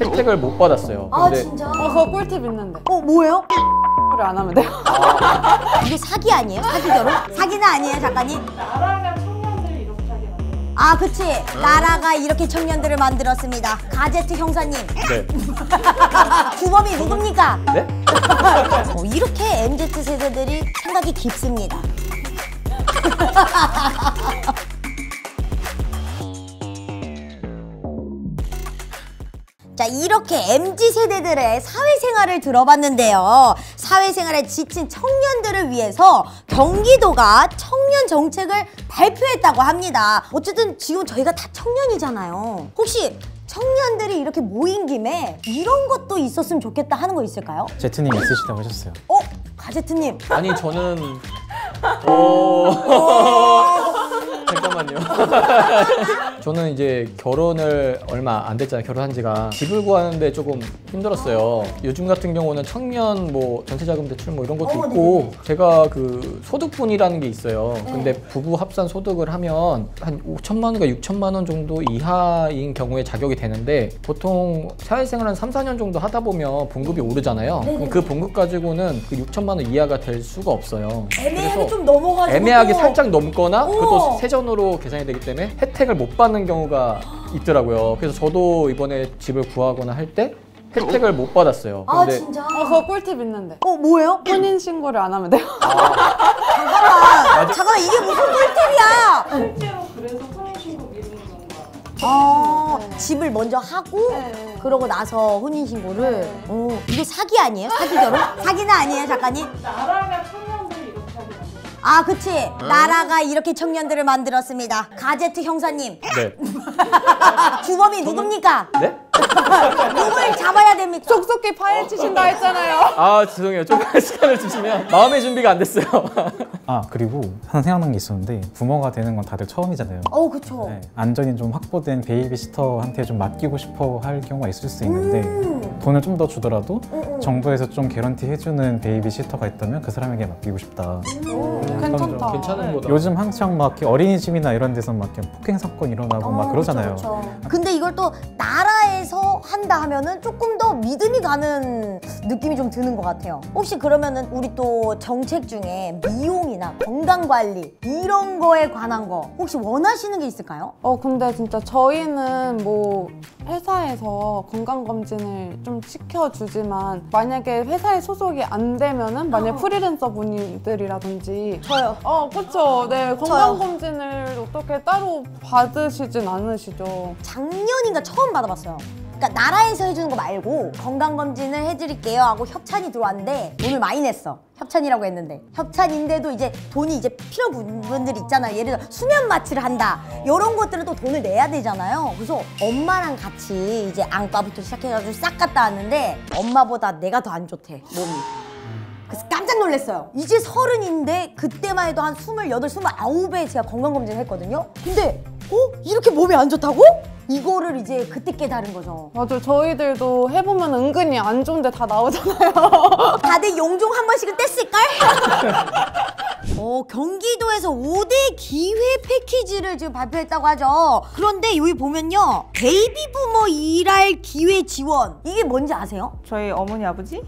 혜택을 못 받았어요. 아 근데 진짜? 그거 꿀팁 있는데. 뭐예요? 를 안 하면 돼요. 이게 사기 아니에요? 사기 결혼? 사기는 아니에요 작가님? 나라가 청년들이 이렇게 하게 만들었어요. 아 그치 나라가 이렇게 청년들을 만들었습니다. 가제트 형사님 네. 주범이 누굽니까? 네? 이렇게 MZ세대들이 생각이 깊습니다. 자 이렇게 MZ세대들의 사회생활을 들어봤는데요. 사회생활에 지친 청년들을 위해서 경기도가 청년 정책을 발표했다고 합니다. 어쨌든 지금 저희가 다 청년이잖아요. 혹시 청년들이 이렇게 모인 김에 이런 것도 있었으면 좋겠다 하는 거 있을까요? 제트님 있으시다고 하셨어요. 가제트님 아니 저는 잠깐만요. 저는 이제 결혼을 얼마 안 됐잖아요. 결혼한 지가. 집을 구하는데 조금 힘들었어요. 요즘 같은 경우는 청년 뭐 전세자금 대출 뭐 이런 것도 있고 제가 그 소득분이라는 게 있어요. 근데 부부 합산 소득을 하면 한 5천만 원과 6천만 원 정도 이하인 경우에 자격이 되는데 보통 사회생활 한 3, 4년 정도 하다 보면 봉급이 오르잖아요. 그럼 그 봉급 가지고는 그 6천만 원 이하가 될 수가 없어요. 애매하게 좀 넘어가지고 애매하게 살짝 넘거나 그것도 세전으로 계산이 되기 때문에 혜택을 못 받는 경우가 있더라고요. 그래서 저도 이번에 집을 구하거나 할 때 혜택을 못 받았어요. 아 근데 진짜? 그거 꿀팁 있는데. 뭐예요? 혼인 신고를 안 하면 돼요. 잠깐만 이게 무슨 꿀팁이야? 실제로 그래서 혼인 신고 미루는 경우가. 집을 먼저 하고 네. 그러고 나서 혼인신고를 이게 사기 아니에요? 사기 결혼? 사기는 아니에요 작가님? 나라가 청년들이 이렇게 하게 만들었어요. 아 그치 나라가 이렇게 청년들을 만들었습니다. 가제트 형사님 네. 주범이 누굽니까? 네? 누굴 잡아야 됩니까? 속속히 파헤치신다 했잖아요. 아 죄송해요. 조금만 시간을 주시면 마음의 준비가 안 됐어요. 아 그리고 하나 생각난 게 있었는데 부모가 되는 건 다들 처음이잖아요. 그쵸. 네, 안전이 좀 확보된 베이비시터한테 좀 맡기고 싶어 할 경우가 있을 수 있는데 돈을 좀 더 주더라도 정부에서 좀 개런티 해주는 베이비시터가 있다면 그 사람에게 맡기고 싶다. 괜찮다. 괜찮은 거다. 요즘 한창 막 이렇게 어린이집이나 이런 데서 막 이렇게 폭행 사건 일어나고 막 그러잖아요. 그쵸. 근데 이걸 또 나라에서 한다 하면은 조금 더 믿음이 가는 느낌이 좀 드는 것 같아요. 혹시 그러면은 우리 또 정책 중에 미용이나 건강관리 이런 거에 관한 거 혹시 원하시는 게 있을까요? 근데 진짜 저희는 뭐 회사에서 건강검진을 좀 시켜주지만 만약에 회사에 소속이 안 되면은 만약 프리랜서 분들이라든지 저요. 그쵸. 네, 건강검진을 어떻게 따로 받으시진 않으시죠. 작년인가 처음 받아봤어요. 그러니까 나라에서 해주는 거 말고 건강검진을 해드릴게요 하고 협찬이 들어왔는데 돈을 많이 냈어. 협찬이라고 했는데 협찬인데도 이제 돈이 이제 필요한 부분들이 있잖아요. 예를 들어 수면 마취를 한다 이런 것들은 또 돈을 내야 되잖아요. 그래서 엄마랑 같이 이제 안과부터 시작해가지고 싹 갔다 왔는데 엄마보다 내가 더 안 좋대 몸이. 그래서 깜짝 놀랐어요. 이제 30인데 그때만 해도 한 28, 29배 제가 건강검진을 했거든요. 근데 이렇게 몸이 안 좋다고? 이거를 이제 그때 깨달은 거죠. 맞아요. 저희들도 해보면 은근히 안 좋은데 다 나오잖아요. 다들 용종 한 번씩은 뗐을걸? 경기도에서 5대 기회 패키지를 지금 발표했다고 하죠. 그런데 여기 보면요. 베이비 부모 일할 기회 지원. 이게 뭔지 아세요? 저희 어머니 아버지?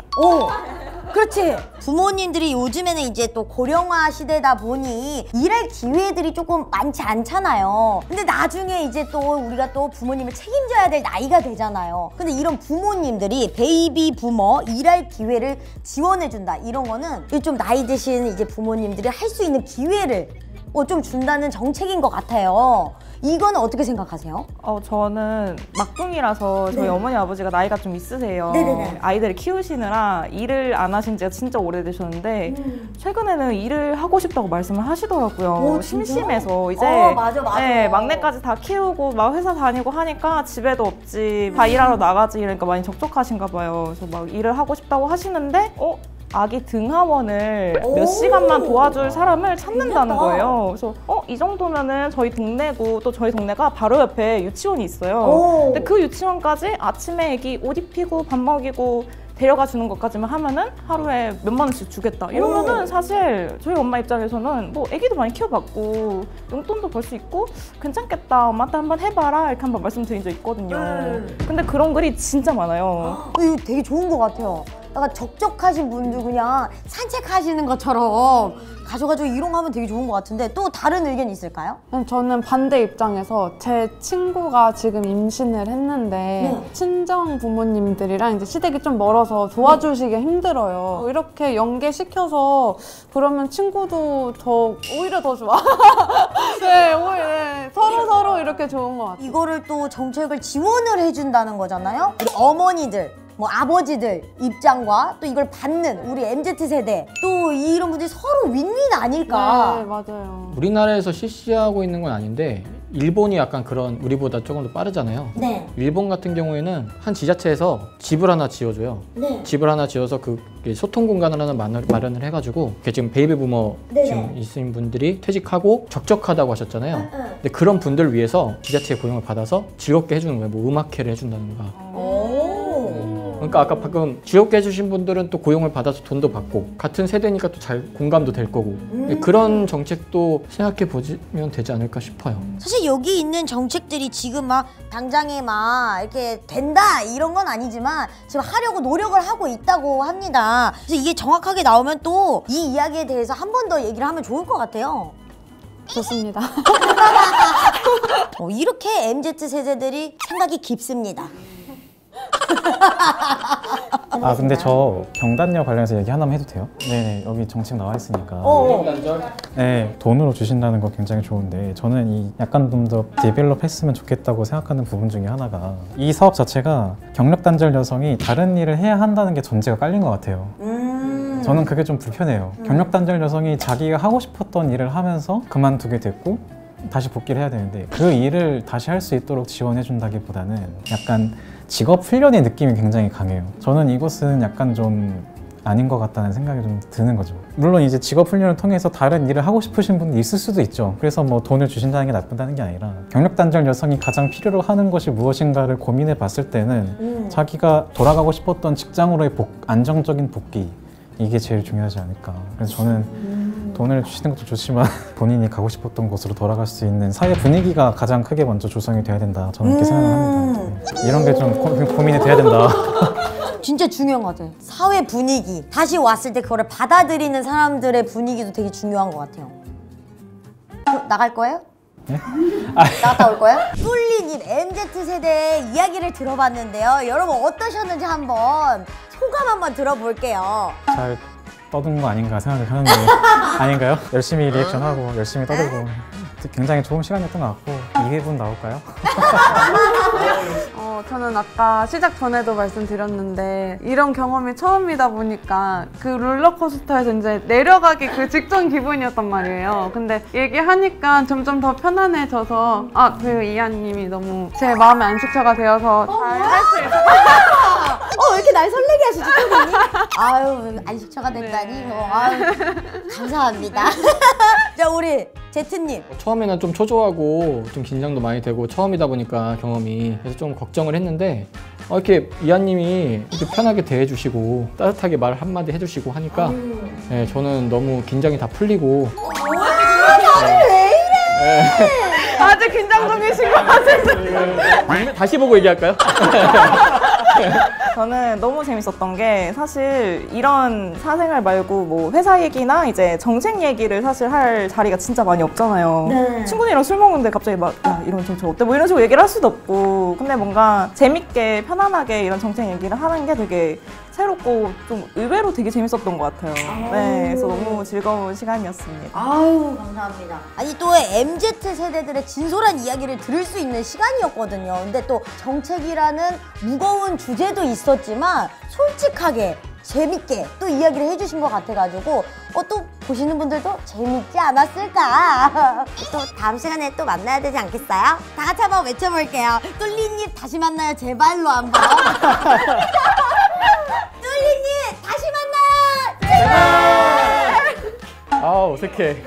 그렇지. 부모님들이 요즘에는 이제 또 고령화 시대다 보니 일할 기회들이 조금 많지 않잖아요. 근데 나중에 이제 또 우리가 또 부모님을 책임져야 될 나이가 되잖아요. 근데 이런 부모님들이 베이비 부모 일할 기회를 지원해준다. 이런 거는 좀 나이 드신 이제 부모님들이 할 수 있는 기회를 좀 준다는 정책인 것 같아요. 이거는 어떻게 생각하세요? 저는 막둥이라서 저희 어머니 아버지가 나이가 좀 있으세요. 네네네. 아이들을 키우시느라 일을 안 하신 지가 진짜 오래되셨는데 최근에는 일을 하고 싶다고 말씀을 하시더라고요. 심심해서 이제 맞아. 네, 막내까지 다 키우고 막 회사 다니고 하니까 집에도 없지 다 일하러 나가지 이러니까 많이 적적하신가 봐요. 그래서 막 일을 하고 싶다고 하시는데 아기 등하원을 몇 시간만 도와줄 사람을 찾는다는 거예요. 그래서 이 정도면은 저희 동네고 또 저희 동네가 바로 옆에 유치원이 있어요. 근데 그 유치원까지 아침에 애기 옷 입히고 밥 먹이고 데려가 주는 것까지만 하면은 하루에 몇만 원씩 주겠다 이러면은 사실 저희 엄마 입장에서는 뭐 애기도 많이 키워봤고 용돈도 벌 수 있고 괜찮겠다, 엄마한테 한번 해봐라 이렇게 한번 말씀드린 적 있거든요. 근데 그런 글이 진짜 많아요. 이거 되게 좋은 것 같아요. 약간 적적하신 분들 그냥 산책하시는 것처럼 가져가지고 이런 거 하면 되게 좋은 것 같은데 또 다른 의견 있을까요? 저는 반대 입장에서 제 친구가 지금 임신을 했는데 친정 부모님들이랑 이제 시댁이 좀 멀어서 도와주시기 힘들어요. 이렇게 연계시켜서 그러면 친구도 오히려 더 좋아. 네, 오히려 서로 이렇게 좋은 것 같아요. 이거를 또 정책을 지원을 해준다는 거잖아요. 우리 어머니들, 뭐 아버지들 입장과 또 이걸 받는 우리 MZ세대 또 이런 분들이 서로 윈윈 아닐까. 네, 맞아요. 우리나라에서 실시하고 있는 건 아닌데 일본이 약간 그런 우리보다 조금 더 빠르잖아요. 네. 일본 같은 경우에는 한 지자체에서 집을 하나 지어줘요. 네. 집을 하나 지어서 그 소통 공간을 하나 마련을 해가지고 지금 베이비 부머 네. 지금 있으신 분들이 퇴직하고 적적하다고 하셨잖아요. 근데 그런 분들 위해서 지자체의 고용을 받아서 즐겁게 해주는 거예요. 뭐 음악회를 해준다든가. 그러니까 아까 방금 즐겁게 해주신 분들은 또 고용을 받아서 돈도 받고 같은 세대니까 또 잘 공감도 될 거고 그런 정책도 생각해 보면 되지 않을까 싶어요. 사실 여기 있는 정책들이 지금 막 당장에 막 이렇게 된다 이런 건 아니지만 지금 하려고 노력을 하고 있다고 합니다. 그래서 이게 정확하게 나오면 또 이 이야기에 대해서 한 번 더 얘기를 하면 좋을 것 같아요. 좋습니다. 이렇게 MZ 세대들이 생각이 깊습니다. 아 근데 저 경단녀 관련해서 얘기 하나만 해도 돼요? 네네, 여기 정책 나와 있으니까. 네, 돈으로 주신다는 거 굉장히 좋은데 저는 이 약간 좀 더 디벨롭 했으면 좋겠다고 생각하는 부분 중에 하나가 이 사업 자체가 경력 단절 여성이 다른 일을 해야 한다는 게 전제가 깔린 것 같아요. 저는 그게 좀 불편해요. 경력 단절 여성이 자기가 하고 싶었던 일을 하면서 그만두게 됐고 다시 복귀를 해야 되는데 그 일을 다시 할 수 있도록 지원해 준다기보다는 약간 직업 훈련의 느낌이 굉장히 강해요. 저는 이것은 약간 좀 아닌 것 같다는 생각이 좀 드는 거죠. 물론 이제 직업 훈련을 통해서 다른 일을 하고 싶으신 분이 있을 수도 있죠. 그래서 뭐 돈을 주신다는 게 나쁘다는 게 아니라 경력 단절 여성이 가장 필요로 하는 것이 무엇인가를 고민해 봤을 때는 자기가 돌아가고 싶었던 직장으로의 안정적인 복귀, 이게 제일 중요하지 않을까. 그래서 저는 돈을 주시는 것도 좋지만 본인이 가고 싶었던 곳으로 돌아갈 수 있는 사회 분위기가 가장 크게 먼저 조성이 돼야 된다. 저는 이렇게 생각합니다. 네. 이런 게 좀 고민이 돼야 된다. 진짜 중요한 것 같아요. 사회 분위기. 다시 왔을 때 그거를 받아들이는 사람들의 분위기도 되게 중요한 것 같아요. 나갈 거예요? 네? 나갔다 올 거예요? 뚫리님 MZ세대의 이야기를 들어봤는데요. 여러분 어떠셨는지 한번 소감 한번 들어볼게요. 잘 떠든 거 아닌가 생각을 하는데 아닌가요? 열심히 리액션하고 열심히 떠들고 굉장히 좋은 시간이었던 것 같고 2회분 나올까요? 저는 아까 시작 전에도 말씀드렸는데 이런 경험이 처음이다 보니까 그 롤러코스터에서 이제 내려가기 그 직전 기분이었단 말이에요. 근데 얘기하니까 점점 더 편안해져서 그 이하님이 너무 제 마음의 안식처가 되어서 잘 할 수 있을 것 같아요. 왜 이렇게 날 설레게 하시지, 선생님? 아유, 안식처가 됐다니. 네. 아유, 감사합니다. 자, 우리 제트님. 처음에는 좀 초조하고 좀 긴장도 많이 되고 처음이다 보니까 경험이 그래서 좀 걱정을 했는데 이렇게 이하님이 이렇게 편하게 대해주시고 따뜻하게 말 한마디 해주시고 하니까 네, 저는 너무 긴장이 다 풀리고 아주 긴장 중이신 것 같은데. 다시 보고 얘기할까요? 저는 너무 재밌었던 게 사실 이런 사생활 말고 뭐 회사 얘기나 이제 정책 얘기를 사실 할 자리가 진짜 많이 없잖아요. 네. 친구들이랑 술 먹는데 갑자기 막 야, 이런 정책 어때? 뭐 이런 식으로 얘기를 할 수도 없고 근데 뭔가 재밌게 편안하게 이런 정책 얘기를 하는 게 되게 새롭고 좀 의외로 되게 재밌었던 것 같아요. 네, 그래서 너무 즐거운 시간이었습니다. 아유, 감사합니다. 아니, 또 MZ 세대들의 진솔한 이야기를 들을 수 있는 시간이었거든요. 근데 또 정책이라는 무거운 주제도 있었지만 솔직하게 재밌게 또 이야기를 해주신 것 같아가지고 또 보시는 분들도 재밌지 않았을까. 또 다음 시간에 또 만나야 되지 않겠어요? 다 같이 한번 외쳐볼게요. 뚫리님 다시 만나요. 제발로 한번. 뚫리님 다시 만나요. 제발. 아 어색해.